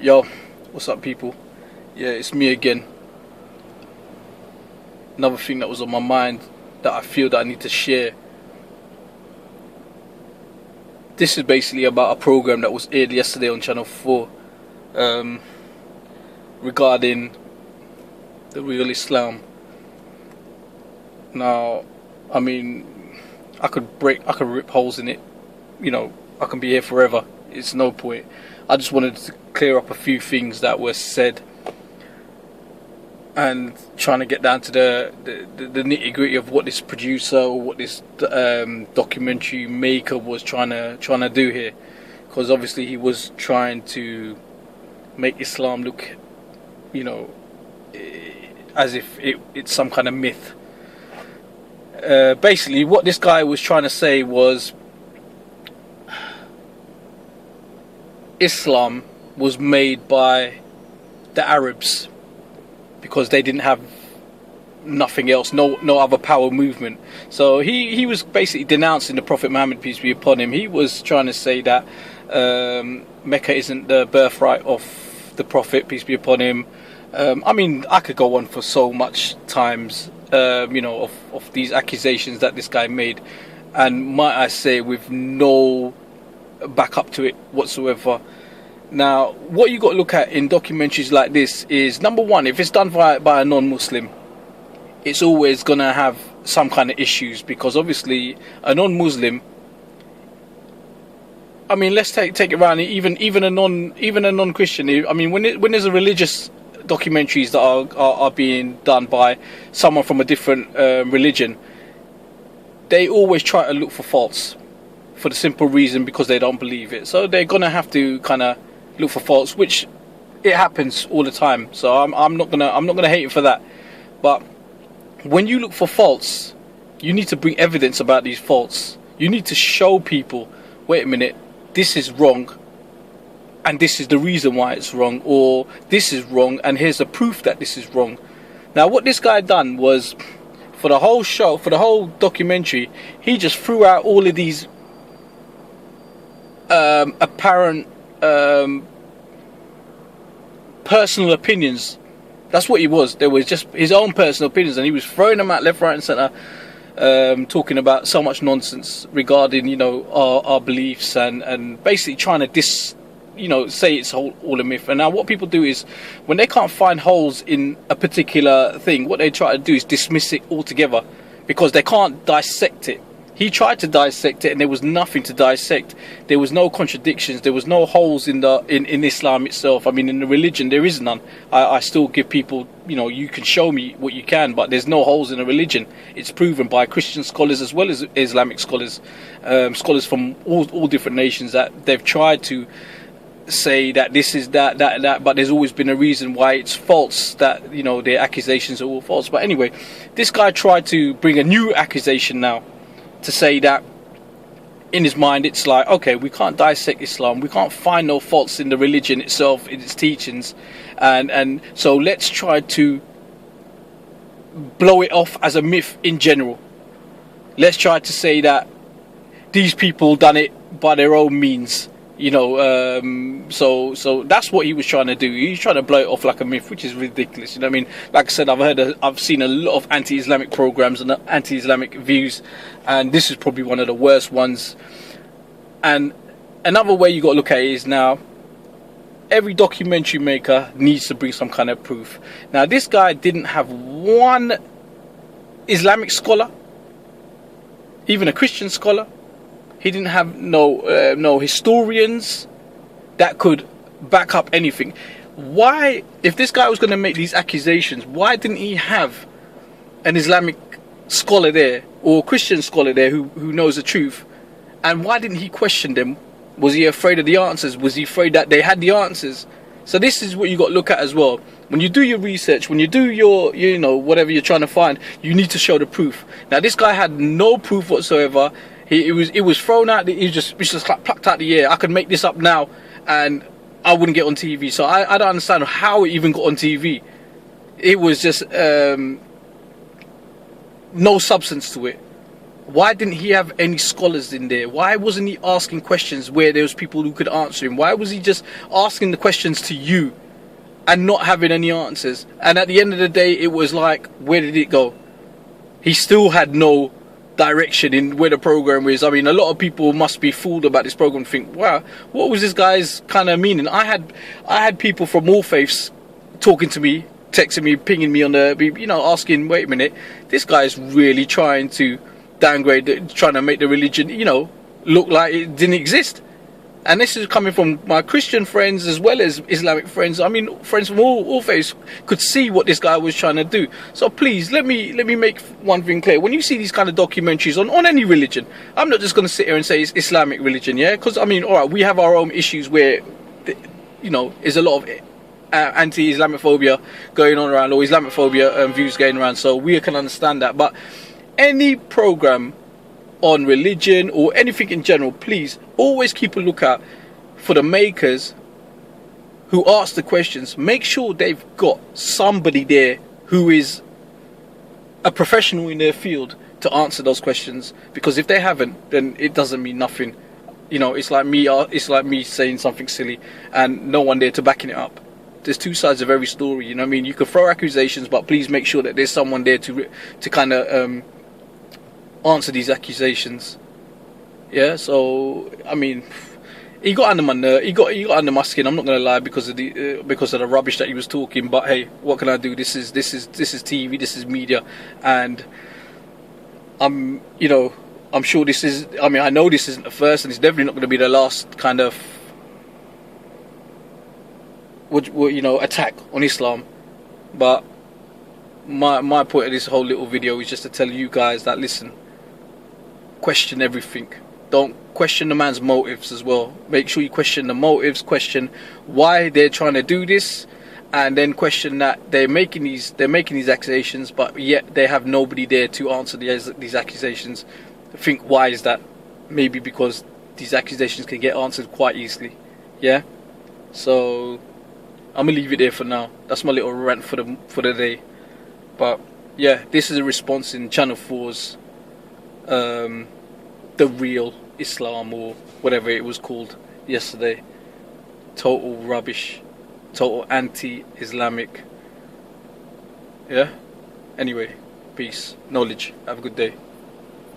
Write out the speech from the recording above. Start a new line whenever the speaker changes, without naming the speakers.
Yo, what's up, people? Yeah, it's me again. Another thing that was on my mind that I feel that I need to share. This is basically about a program that was aired yesterday on Channel 4 regarding the real Islam. Now, I mean, I could rip holes in it. You know, I can be here forever. It's no point. I just wanted to clear up a few things that were said and trying to get down to the nitty gritty of what this producer or what this documentary maker was trying to do here, because obviously he was trying to make Islam look, you know, as if it's some kind of myth. Basically, what this guy was trying to say was Islam was made by the Arabs because they didn't have nothing else, no other power movement. So he was basically denouncing the Prophet Muhammad, peace be upon him. He was trying to say that Mecca isn't the birthright of the Prophet, peace be upon him. I mean, I could go on for so much times, you know, of these accusations that this guy made, and might I say, with no back up to it whatsoever. Now, what you got to look at in documentaries like this is, number one, if it's done by a non-Muslim, it's always going to have some kind of issues, because obviously a non-Muslim, I mean, let's take it around, even a non-Christian. I mean, when there's a religious documentaries that are being done by someone from a different religion, they always try to look for faults, for the simple reason because they don't believe it. So they're gonna have to kind of look for faults, which it happens all the time. So I'm not gonna hate it for that. But when you look for faults, you need to bring evidence about these faults. You need to show people, wait a minute, this is wrong, and this is the reason why it's wrong, or this is wrong, and here's the proof that this is wrong. Now, what this guy done was, for the whole show, for the whole documentary, he just threw out all of these apparent personal opinions. That's what he was. There was just his own personal opinions, and he was throwing them out left, right, and centre, talking about so much nonsense regarding, you know, our beliefs, and basically trying to say it's all a myth. And now what people do is, when they can't find holes in a particular thing, what they try to do is dismiss it altogether, because they can't dissect it. He tried to dissect it, and there was nothing to dissect. There was no contradictions. There was no holes in Islam itself. I mean, in the religion, there is none. I still give people, you know, you can show me what you can, but there's no holes in the religion. It's proven by Christian scholars as well as Islamic scholars, scholars from all different nations, that they've tried to say that this is that, but there's always been a reason why it's false, that, you know, their accusations are all false. But anyway, this guy tried to bring a new accusation now, to say that in his mind it's like, okay, we can't dissect Islam, we can't find no faults in the religion itself, in its teachings, and so let's try to blow it off as a myth in general. Let's try to say that these people done it by their own means, you know. So that's what he was trying to do. He's trying to blow it off like a myth, which is ridiculous. You know what I mean? Like I said, I've seen a lot of anti-Islamic programs and anti-Islamic views, and this is probably one of the worst ones. And another way you got to look at it is, now every documentary maker needs to bring some kind of proof. Now, this guy didn't have one Islamic scholar, even a Christian scholar. He didn't have no historians that could back up anything. Why, if this guy was going to make these accusations, why didn't he have an Islamic scholar there, or a Christian scholar there who knows the truth? And why didn't he question them? Was he afraid of the answers? Was he afraid that they had the answers? So this is what you got to look at as well. When you do your research, when you do your, you know, whatever you're trying to find, you need to show the proof. Now, this guy had no proof whatsoever. It was thrown out. It was just like plucked out the air. I could make this up now, and I wouldn't get on TV. So I don't understand how it even got on TV. It was just no substance to it. Why didn't he have any scholars in there? Why wasn't he asking questions where there was people who could answer him? Why was he just asking the questions to you and not having any answers? And at the end of the day, it was like, where did it go? He still had no direction in where the program is. I mean, a lot of people must be fooled about this program and think, wow, what was this guy's kind of meaning? I had people from all faiths talking to me, texting me, pinging me on the, you know, asking, wait a minute, this guy's really trying to downgrade, trying to make the religion, you know, look like it didn't exist. And this is coming from my Christian friends as well as Islamic friends. I mean, friends from all faiths could see what this guy was trying to do. So please, let me make one thing clear. When you see these kind of documentaries on any religion, I'm not just going to sit here and say it's Islamic religion, yeah? Because, I mean, all right, we have our own issues where, you know, there's a lot of anti-Islamophobia going on around, or Islamophobia views going around, so we can understand that. But any program on religion or anything in general, please always keep a lookout for the makers who ask the questions. Make sure they've got somebody there who is a professional in their field to answer those questions, because if they haven't, then it doesn't mean nothing. You know, it's like me saying something silly and no one there to backing it up. There's two sides of every story, you know what I mean? You can throw accusations, but please make sure that there's someone there to kind of answer these accusations. Yeah, so I mean, he got under my nerve. He got under my skin. I'm not gonna lie, because of the rubbish that he was talking. But hey, what can I do? This is TV. This is media, and I'm sure this is. I mean, I know this isn't the first, and it's definitely not going to be the last kind of attack on Islam. But my point of this whole little video is just to tell you guys that, listen, question everything. Don't question the man's motives as well. Make sure you question the motives, question why they're trying to do this, and then question that they're making these accusations, but yet they have nobody there to answer these accusations. Think, why is that? Maybe because these accusations can get answered quite easily. Yeah. So I'm gonna leave it there for now. That's my little rant for the day. But yeah, this is a response in Channel 4's The Real Islam, or whatever it was called yesterday. Total rubbish, total anti-Islamic. Yeah. Anyway, peace, knowledge. Have a good day.